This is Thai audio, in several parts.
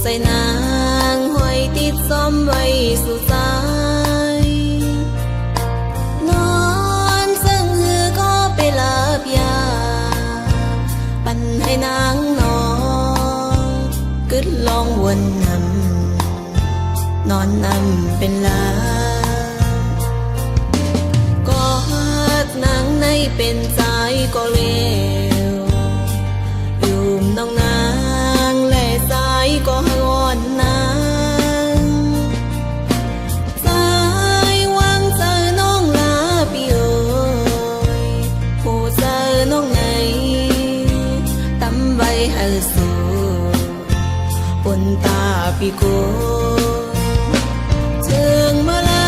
ใส่นางห้อยติดซ้อมไว้สู่ใจนอนซึ่งหือก็ไปลาบยาปันให้นางนอนกึดลองวนนอนนำเป็นลาก็ฮักนางในเป็นใจก็เลวอยู่น้องนางและสายก็หอนนางสายวางเจอน้องลาปีโอยผู้เจอน้องไหนตำใบให้สู่ปนตาปีโกถึงมาลา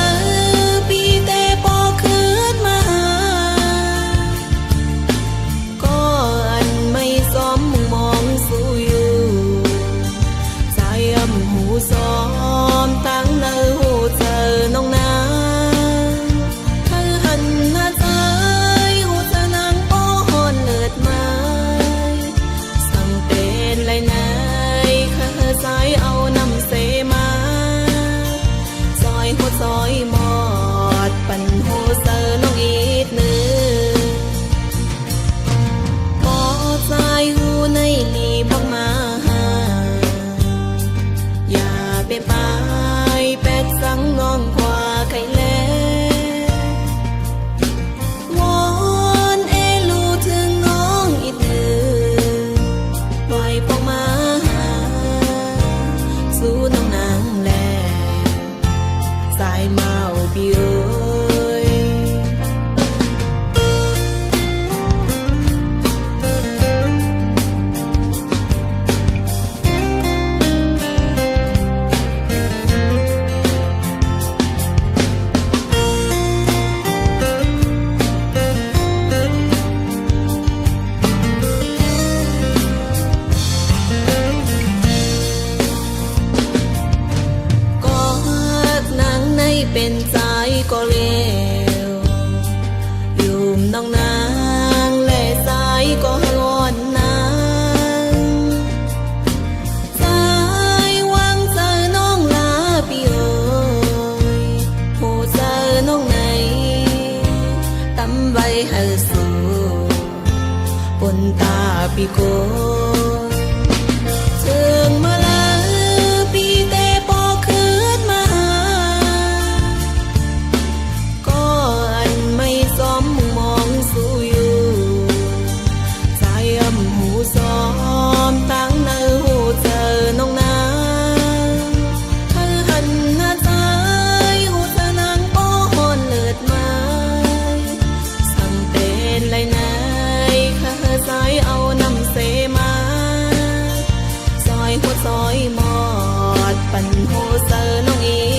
ปีแต่ปอคืนมาก็อันไม่ซ้อมมองสู้อยู่ใจอำหูซ้อมตั้งเนื้อหูเจอน้องนางเธอหันหน้าใจหูเจอนางป้อนเลิศไม้สั่งเป็นไรไหนข้าสายเอานำเสมาหัวซอยหมอดปั่นหัวเซอร์น้องอีกหนึ่งพอใจหูในลีบอกมาหาอย่าไปไปแปดสังน้องกว่าใครแล้วอนเอลูถึงน้องอีกหนึ่งปล่อยพวกมาหาสู้น้องนางสายเมาปีเอ้ยเป็นใจก็เลวอยู่น้องนางและสายก็หอนนางสายวางเจอน้องลาปีโอยผู้เจอน้องไหนตำใบให้สู่ปนตาปีโกถึงมาลาปีแต่ปอคืนมาซ้อมมองสู้อยู่ใจอำหูซ้อมตั้งเนื้อหูเจอน้องนางเธอหันหน้าใจหูเจอนางป้อนเลิศไม้สั่งเป็นไรไหนข้าสายเอานำเสมาซอยหัวซอยหมอดปั่นหัวเจอน้องอี